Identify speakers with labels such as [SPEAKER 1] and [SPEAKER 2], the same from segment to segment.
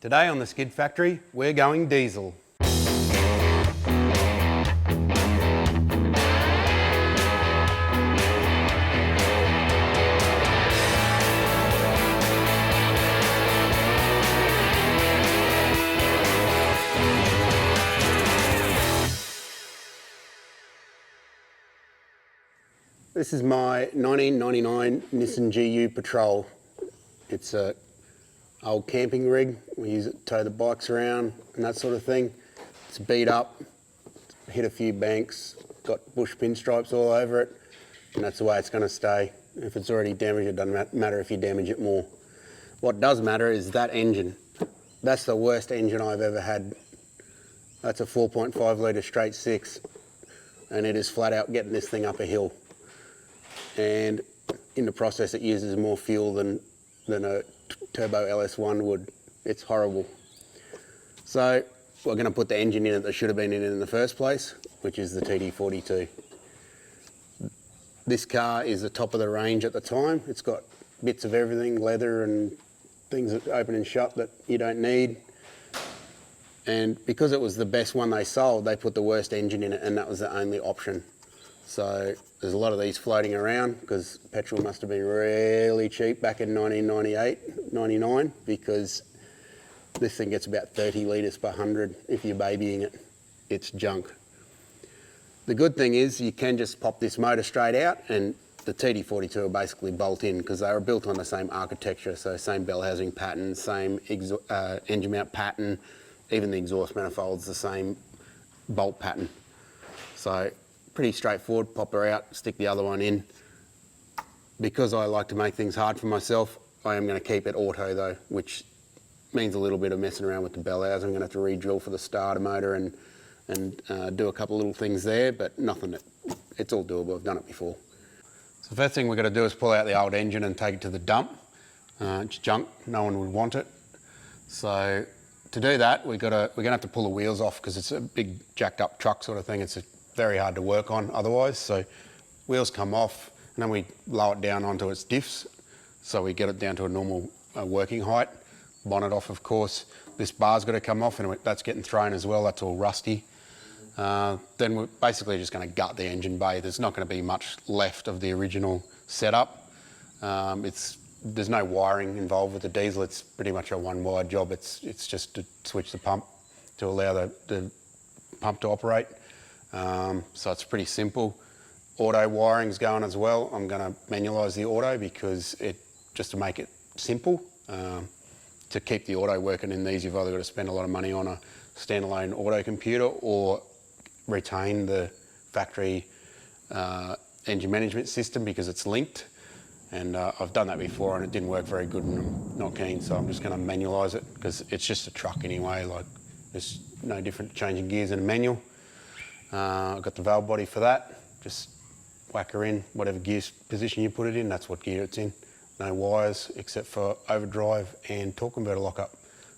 [SPEAKER 1] Today on the Skid Factory, we're going diesel. This is my 1999 Nissan GU Patrol. It's a old camping rig. We use it to tow the bikes around and that sort of thing. It's beat up, hit a few banks, got bush pinstripes all over it, and that's the way it's going to stay. If it's already damaged, it doesn't matter if you damage it more. What does matter is that engine. That's the worst engine I've ever had. That's a 4.5 litre straight six, and it is flat out getting this thing up a hill. And in the process, it uses more fuel than a Turbo LS1 would. It's horrible. So we're going to put the engine in it that should have been in the first place, which is the TD42. This car is the top of the range at the time. It's got bits of everything, leather and things that open and shut that you don't need. And because it was the best one they sold, they put the worst engine in it, and that was the only option. So there's a lot of these floating around because petrol must have been really cheap back in 1998, 99, because this thing gets about 30 litres per 100 if you're babying it. It's junk. The good thing is you can just pop this motor straight out, and the TD42 will basically bolt in because they were built on the same architecture, so same bell housing pattern, same engine mount pattern, even the exhaust manifold's the same bolt pattern. So pretty straightforward, pop her out, stick the other one in. Because I like to make things hard for myself, I am going to keep it auto though, which means a little bit of messing around with the bell housing. I'm going to have to re-drill for the starter motor and do a couple of little things there, but nothing that, it's all doable, I've done it before. So the first thing we're going to do is pull out the old engine and take it to the dump. It's junk, no one would want it. So to do that, we're going to have to pull the wheels off because it's a big jacked up truck sort of thing. It's very hard to work on otherwise. So wheels come off and then we lower it down onto its diffs. So we get it down to a normal working height. Bonnet off, of course. This bar's got to come off and that's getting thrown as well. That's all rusty. Then we're basically just going to gut the engine bay. There's not going to be much left of the original setup. There's no wiring involved with the diesel. It's pretty much a one-wire job. It's just to switch the pump to allow the pump to operate. So it's pretty simple. Auto wiring's going as well. I'm going to manualise the auto because just to make it simple. To keep the auto working in these, you've either got to spend a lot of money on a standalone auto computer or retain the factory engine management system because it's linked. And I've done that before and it didn't work very good and I'm not keen, so I'm just going to manualise it because it's just a truck anyway. Like, there's no different to changing gears in a manual. I've got the valve body for that. Just whack her in, whatever gear position you put it in, that's what gear it's in. No wires except for overdrive and torque converter lockup,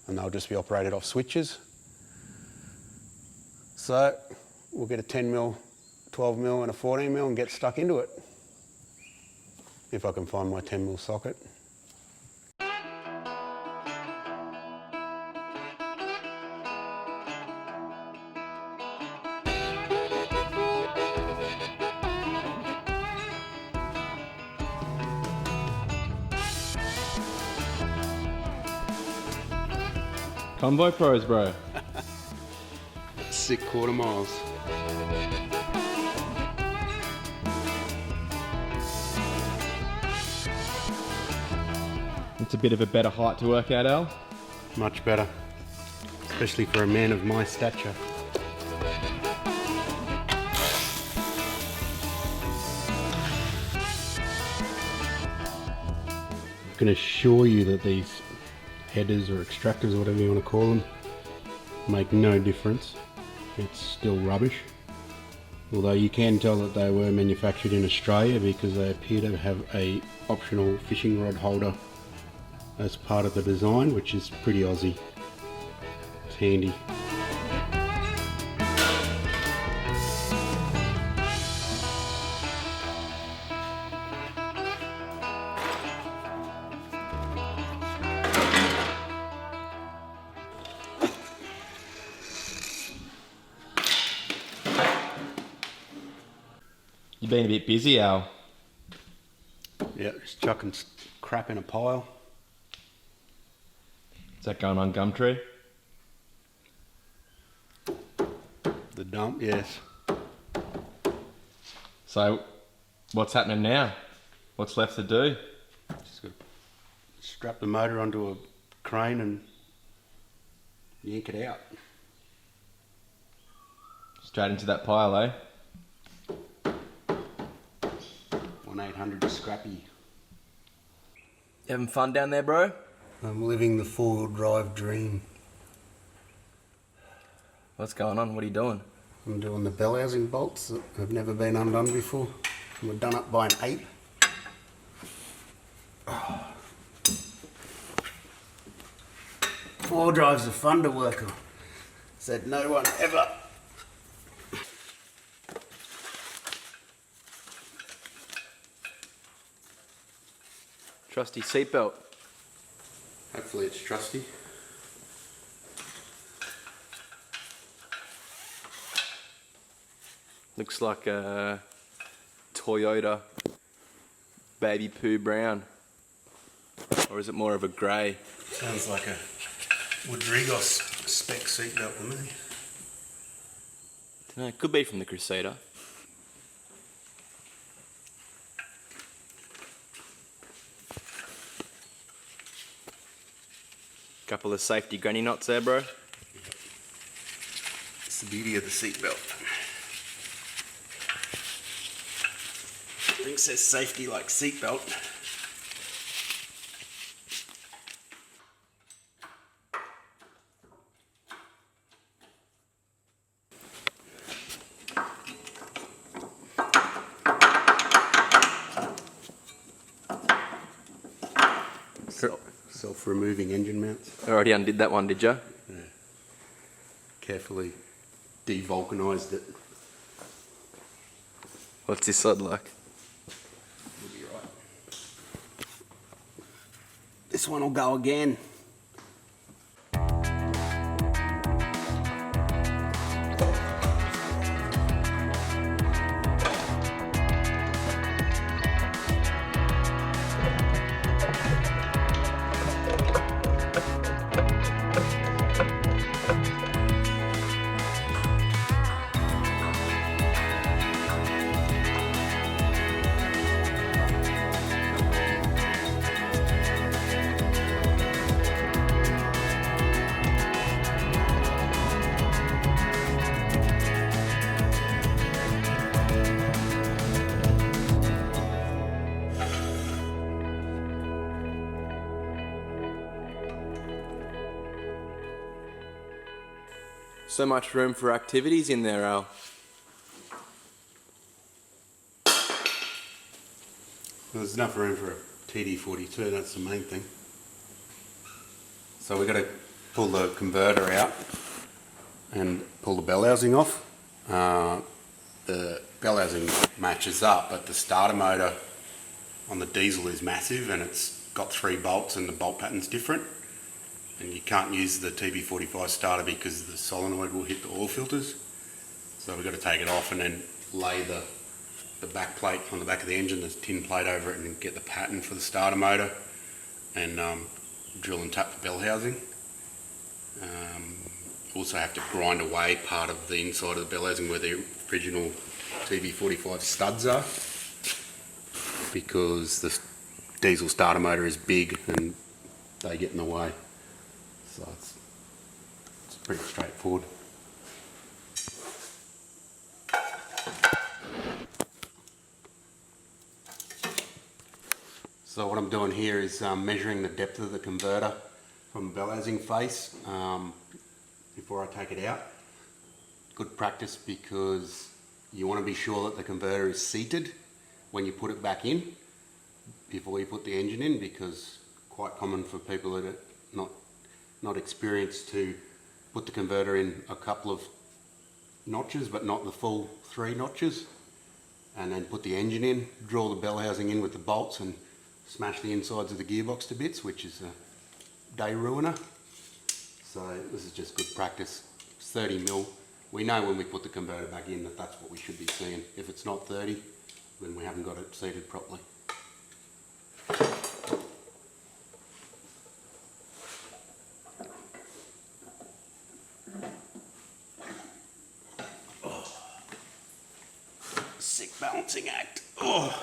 [SPEAKER 1] and they'll just be operated off switches. So we'll get a 10mm, 12mm and a 14mm and get stuck into it. If I can find my 10mm socket.
[SPEAKER 2] Convoy pros, bro.
[SPEAKER 1] Sick quarter miles.
[SPEAKER 2] It's a bit of a better height to work out, Al.
[SPEAKER 1] Much better, especially for a man of my stature. I can assure you that these headers or extractors or whatever you want to call them make no difference. It's still rubbish. Although you can tell that they were manufactured in Australia because they appear to have a optional fishing rod holder as part of the design, which is pretty Aussie. It's handy.
[SPEAKER 2] You've been a bit busy, Al.
[SPEAKER 1] Yeah, just chucking crap in a pile.
[SPEAKER 2] Is that going on Gumtree?
[SPEAKER 1] The dump, yes.
[SPEAKER 2] So, what's happening now? What's left to do?
[SPEAKER 1] Just got to strap the motor onto a crane and yank it out.
[SPEAKER 2] Straight into that pile, eh?
[SPEAKER 1] 1-800 Scrappy.
[SPEAKER 3] You having fun down there, bro?
[SPEAKER 1] I'm living the four-wheel drive dream.
[SPEAKER 3] What's going on? What are you doing?
[SPEAKER 1] I'm doing the bell housing bolts that have never been undone before. And we're done up by an ape. Four drives are fun to work on. Said no one ever.
[SPEAKER 3] Trusty seatbelt.
[SPEAKER 1] Hopefully it's trusty.
[SPEAKER 3] Looks like a Toyota baby poo brown. Or is it more of a grey?
[SPEAKER 1] Sounds like a Rodriguez spec seatbelt to me.
[SPEAKER 3] No, it could be from the Crusader. Couple of safety granny knots there, bro.
[SPEAKER 1] It's the beauty of the seatbelt. Thing says safety like seatbelt. Self-removing engine mounts.
[SPEAKER 3] Already undid that one, did ya?
[SPEAKER 1] Yeah. Carefully devulcanized it.
[SPEAKER 3] What's this side like?
[SPEAKER 1] You'll be right. This one will go again.
[SPEAKER 3] So much room for activities in there, Al.
[SPEAKER 1] There's enough room for a TD42, that's the main thing. So we've got to pull the converter out and pull the bell housing off. The bell housing matches up, but the starter motor on the diesel is massive and it's got 3 bolts and the bolt pattern's different. And you can't use the TB45 starter because the solenoid will hit the oil filters. So we've got to take it off and then lay the back plate on the back of the engine, there's a tin plate over it, and get the pattern for the starter motor and drill and tap the bell housing. Also have to grind away part of the inside of the bell housing where the original TB45 studs are, because the diesel starter motor is big and they get in the way. So it's pretty straightforward. So what I'm doing here is measuring the depth of the converter from the bell housing face before I take it out. Good practice because you want to be sure that the converter is seated when you put it back in before you put the engine in, because quite common for people that are not experienced to put the converter in a couple of notches but not the full 3 notches, and then put the engine in, draw the bell housing in with the bolts and smash the insides of the gearbox to bits, which is a day ruiner. So this is just good practice. It's 30 mil. We know when we put the converter back in that that's what we should be seeing. If it's not 30, when we haven't got it seated properly. Sick balancing act. Oh.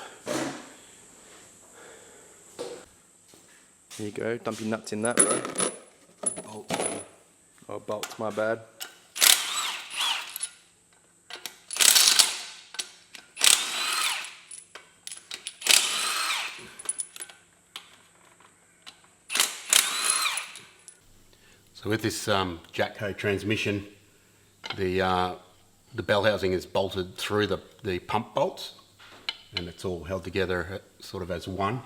[SPEAKER 3] Here you go, dump your nuts in that, bro.
[SPEAKER 1] Bolts.
[SPEAKER 3] Oh, bolts, my bad.
[SPEAKER 1] So with this Jatco transmission, the bell housing is bolted through the pump bolts, and it's all held together sort of as one.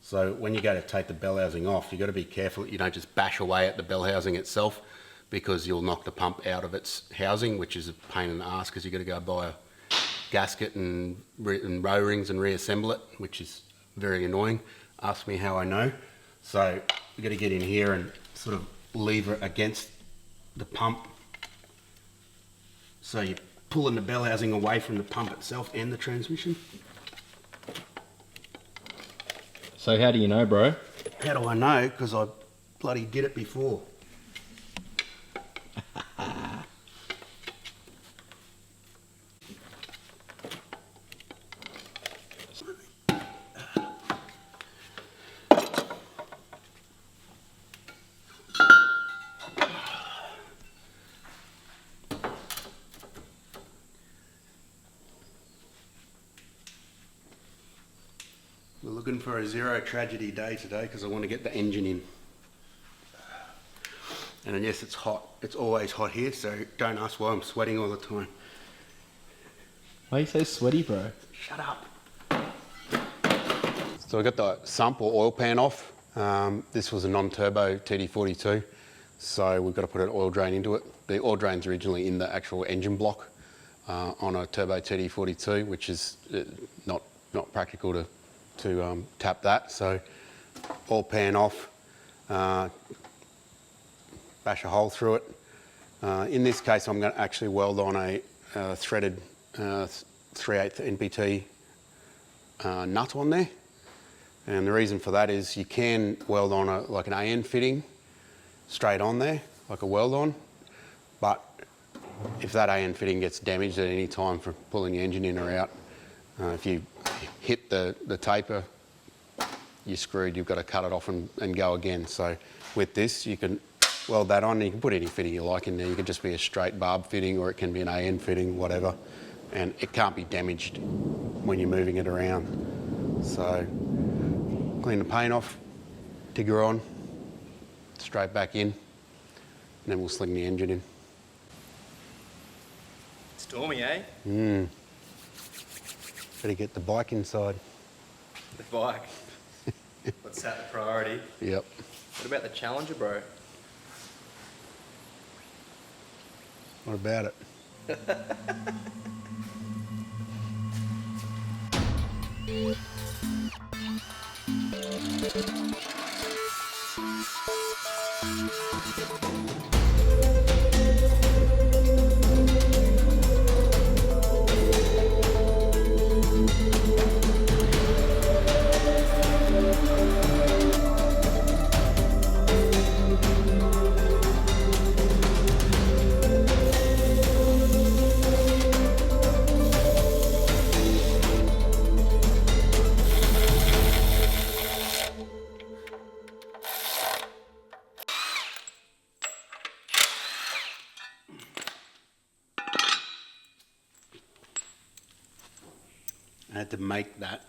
[SPEAKER 1] So when you go to take the bell housing off, you've got to be careful that you don't just bash away at the bell housing itself, because you'll knock the pump out of its housing, which is a pain in the ass because you've got to go buy a gasket and row rings and reassemble it, which is very annoying. Ask me how I know. So you've got to get in here and sort of lever against the pump. So you're pulling the bell housing away from the pump itself and the transmission.
[SPEAKER 2] So how do you know, bro?
[SPEAKER 1] How do I know? Because I bloody did it before. We're looking for a zero tragedy day today because I want to get the engine in. And yes, it's hot. It's always hot here, so don't ask why I'm sweating all the time.
[SPEAKER 2] Why are you so sweaty, bro?
[SPEAKER 1] Shut up. So I got the sump or oil pan off. This was a non-turbo TD42, so we've got to put an oil drain into it. The oil drain's originally in the actual engine block on a turbo TD42, which is not practical to tap that. So oil pan off, bash a hole through it. In this case, I'm going to actually weld on a threaded 3/8 NPT nut on there. And the reason for that is you can weld on like an AN fitting straight on there, like a weld on, but if that AN fitting gets damaged at any time from pulling the engine in or out, if you hit the taper, you're screwed. You've got to cut it off and go again. So with this, you can weld that on. You can put any fitting you like in there. You can just be a straight barb fitting, or it can be an AN fitting, whatever. And it can't be damaged when you're moving it around. So clean the paint off, digger on, straight back in, and then we'll sling the engine in.
[SPEAKER 3] Stormy, eh?
[SPEAKER 1] Better get the bike inside.
[SPEAKER 3] The bike. What's that, the priority?
[SPEAKER 1] Yep.
[SPEAKER 3] What about the Challenger, bro?
[SPEAKER 1] What about it? I had to make that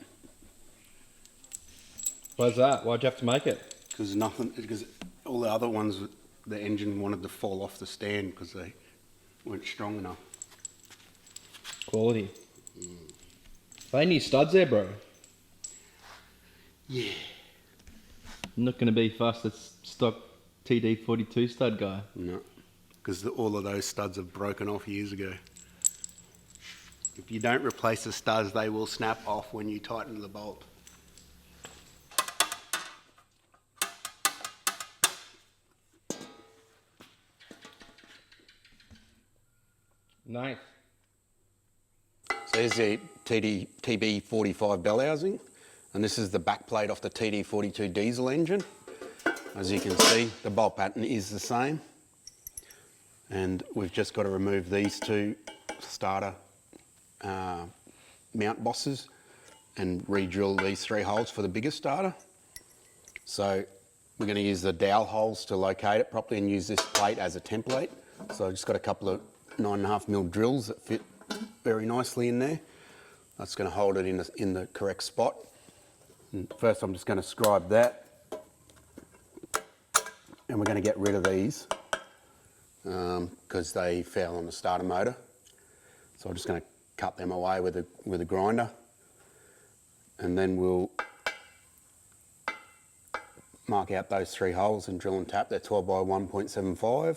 [SPEAKER 2] Why's that? Why'd you have to make it?
[SPEAKER 1] because all the other ones, the engine wanted to fall off the stand because they weren't strong enough.
[SPEAKER 2] Quality. They need studs there, bro.
[SPEAKER 1] Yeah.
[SPEAKER 2] Not going to be fast as stock TD42 stud guy.
[SPEAKER 1] No, because all of those studs have broken off years ago. If you don't replace the studs, they will snap off when you tighten the bolt.
[SPEAKER 2] Nice.
[SPEAKER 1] So here's the TB45 bell housing, and this is the back plate off the TD42 diesel engine. As you can see, the bolt pattern is the same, and we've just got to remove these two starter mount bosses and re-drill these 3 holes for the bigger starter. So we're going to use the dowel holes to locate it properly and use this plate as a template. So I've just got a couple of 9.5mm drills that fit very nicely in there. That's going to hold it in the correct spot. And first I'm just going to scribe that, and we're going to get rid of these because they fell on the starter motor. So I'm just going to cut them away with a grinder, and then we'll mark out those 3 holes and drill and tap. They're 12 by 1.75.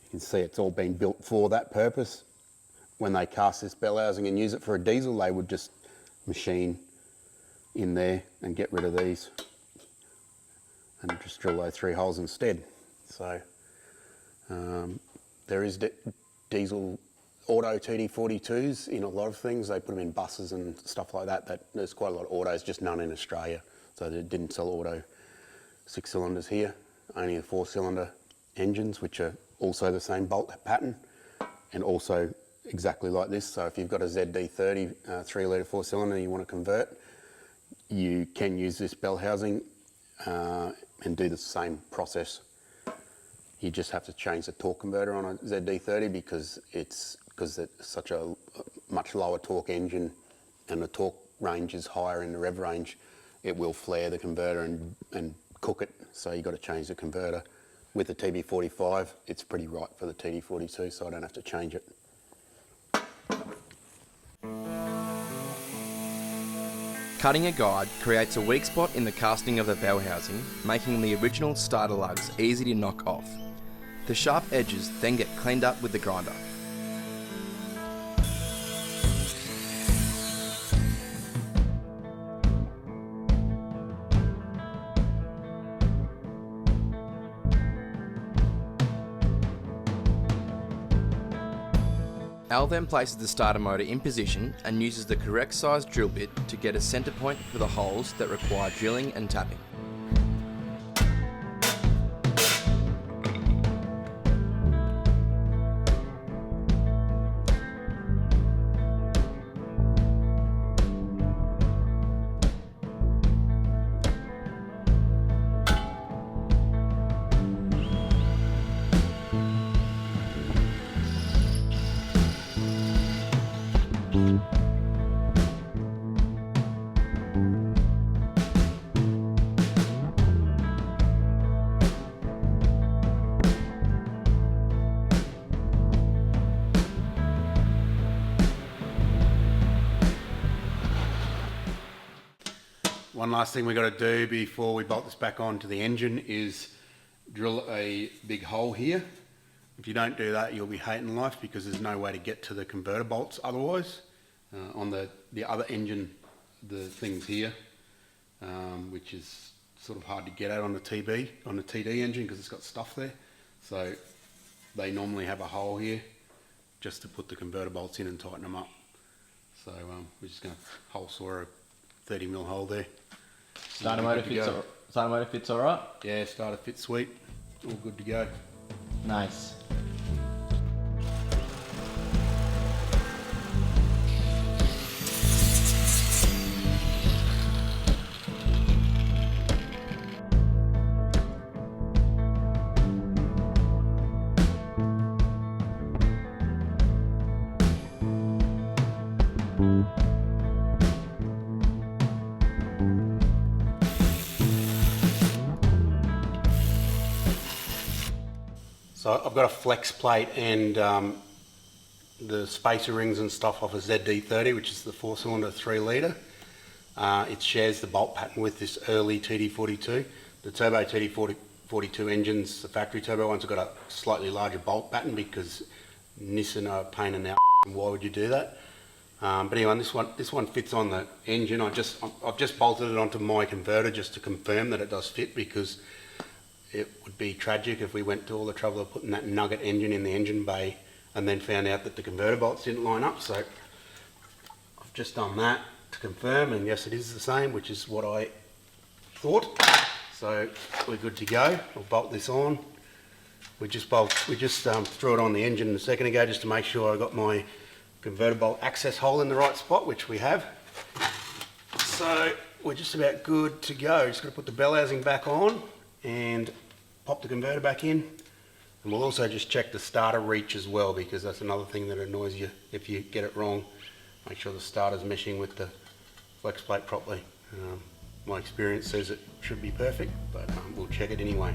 [SPEAKER 1] You can see it's all been built for that purpose. When they cast this bell housing and use it for a diesel, they would just machine in there and get rid of these and just drill those 3 holes instead. So there is diesel auto TD42s in a lot of things. They put them in buses and stuff like that. There's quite a lot of autos, just none in Australia. So they didn't sell auto 6-cylinders here, only the 4-cylinder engines, which are also the same bolt pattern and also exactly like this. So if you've got a ZD30 3-litre 4-cylinder you want to convert, you can use this bell housing and do the same process. You just have to change the torque converter on a ZD30 because it's such a much lower torque engine and the torque range is higher in the rev range. It will flare the converter and cook it, so you've got to change the converter. With the TB45, it's pretty right for the TD42, so I don't have to change it.
[SPEAKER 3] Cutting a guide creates a weak spot in the casting of the bell housing, making the original starter lugs easy to knock off. The sharp edges then get cleaned up with the grinder. Al then places the starter motor in position and uses the correct size drill bit to get a centre point for the holes that require drilling and tapping.
[SPEAKER 1] One last thing we've got to do before we bolt this back onto the engine is drill a big hole here. If you don't do that, you'll be hating life because there's no way to get to the converter bolts otherwise. On the other engine, the thing's here, which is sort of hard to get at on the TD engine because it's got stuff there. So they normally have a hole here just to put the converter bolts in and tighten them up. So we're just going to hole saw a 30mm hole there.
[SPEAKER 2] Starter motor fits alright?
[SPEAKER 1] Yeah, starter fits sweet. All good to go.
[SPEAKER 2] Nice.
[SPEAKER 1] So I've got a Flexplate and the spacer rings and stuff off a ZD30, which is the 4-cylinder 3-litre. It shares the bolt pattern with this early TD42. The turbo TD42 engines, the factory turbo ones, have got a slightly larger bolt pattern because Nissan are a pain in the ass, and why would you do that? But anyway, this one fits on the engine. I've just bolted it onto my converter just to confirm that it does fit, because it would be tragic if we went to all the trouble of putting that nugget engine in the engine bay and then found out that the converter bolts didn't line up. So just done that to confirm, and yes, it is the same, which is what I thought. So we're good to go. We'll bolt this on. We just threw it on the engine a second ago just to make sure I got my converter bolt access hole in the right spot, which we have. So we're just about good to go. Just got to put the bell housing back on and pop the converter back in. And we'll also just check the starter reach as well, because that's another thing that annoys you if you get it wrong. Make sure the starter's meshing with the flex plate properly. My experience says it should be perfect, but we'll check it anyway.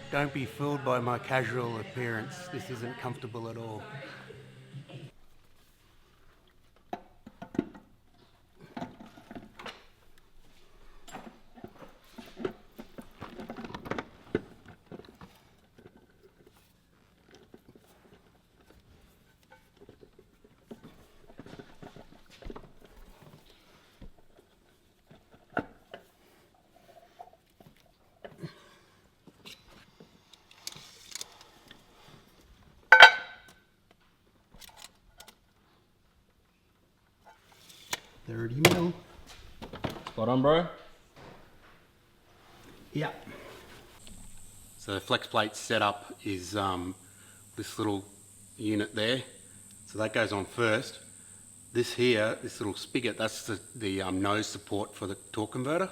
[SPEAKER 1] Don't be fooled by my casual appearance. This isn't comfortable at all. $30 mil.
[SPEAKER 2] Spot on, bro.
[SPEAKER 1] Yeah. So the flex plate setup is this little unit there. So that goes on first. This here, this little spigot, that's the nose support for the torque converter.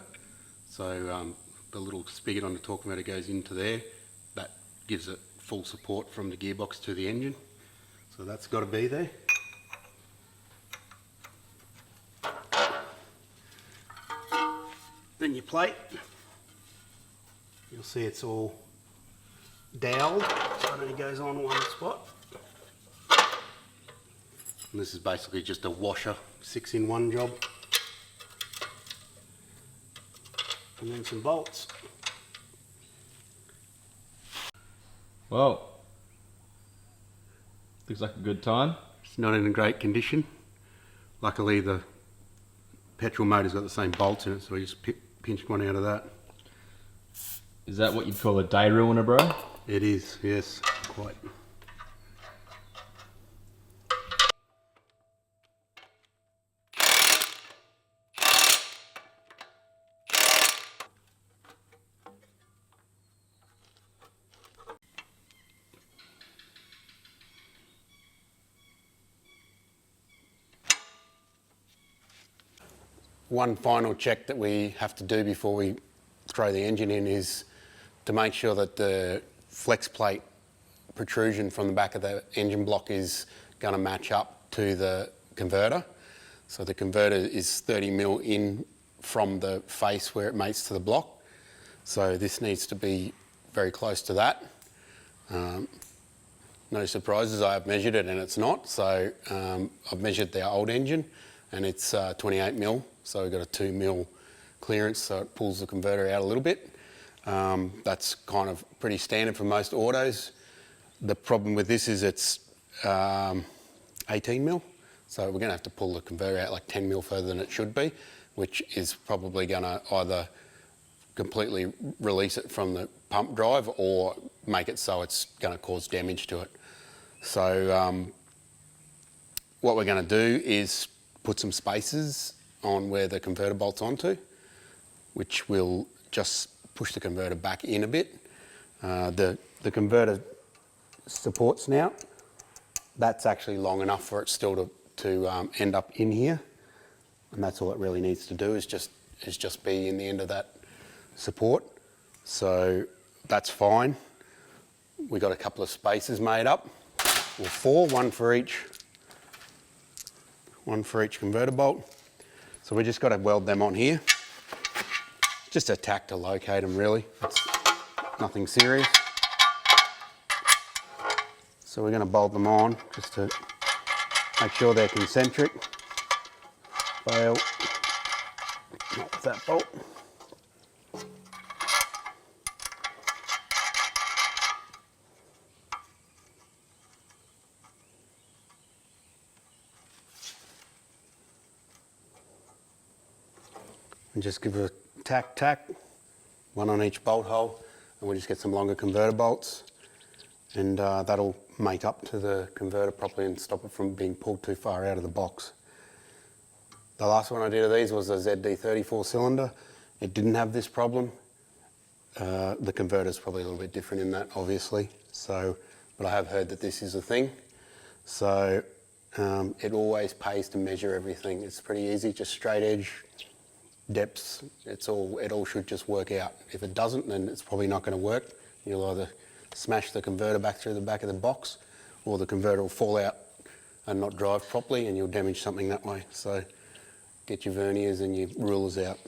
[SPEAKER 1] So the little spigot on the torque converter goes into there. That gives it full support from the gearbox to the engine. So that's got to be there. Then your plate, you'll see it's all doweled, so it only goes on one spot. And this is basically just a washer, 6-in-1 job. And then some bolts.
[SPEAKER 2] Well, looks like a good time.
[SPEAKER 1] It's not in a great condition. Luckily the petrol motor's got the same bolts in it, so we just pinched one out of that.
[SPEAKER 2] Is that what you'd call a day ruiner, bro?
[SPEAKER 1] It is, yes, quite. One final check that we have to do before we throw the engine in is to make sure that the flex plate protrusion from the back of the engine block is going to match up to the converter. So the converter is 30 mil in from the face where it mates to the block. So this needs to be very close to that. No surprises, I have measured it and it's not. So I've measured the old engine and it's 28 mil. So we've got a 2 mil clearance, so it pulls the converter out a little bit. That's kind of pretty standard for most autos. The problem with this is it's 18 mil, so we're going to have to pull the converter out like 10 mil further than it should be, which is probably going to either completely release it from the pump drive or make it so it's going to cause damage to it. So what we're going to do is put some spacers on where the converter bolts onto, which will just push the converter back in a bit. The converter support snout, that's actually long enough for it still to end up in here, and that's all it really needs to do is just be in the end of that support. So that's fine. We got a couple of spacers made up, or 4, one for each converter bolt. So we just got to weld them on here. Just a tack to locate them really. It's nothing serious. So we're going to bolt them on just to make sure they're concentric. Fail. Not with that bolt. And just give it a tack, one on each bolt hole, and we'll just get some longer converter bolts, and that'll mate up to the converter properly and stop it from being pulled too far out of the box. The last one I did of these was a ZD34 cylinder. It didn't have this problem. The converter's probably a little bit different in that, obviously. So, but I have heard that this is a thing. So it always pays to measure everything. It's pretty easy, just straight edge, depths. It all should just work out. If it doesn't, then it's probably not going to work. You'll either smash the converter back through the back of the box, or the converter will fall out and not drive properly, and you'll damage something that way. So get your verniers and your rulers out.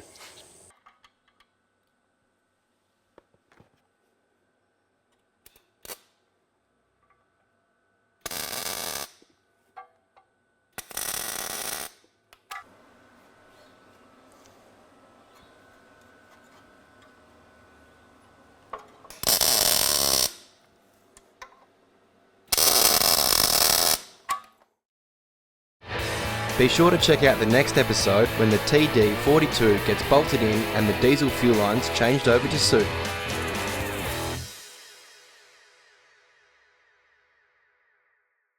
[SPEAKER 3] Be sure to check out the next episode when the TD42 gets bolted in and the diesel fuel lines changed over to suit.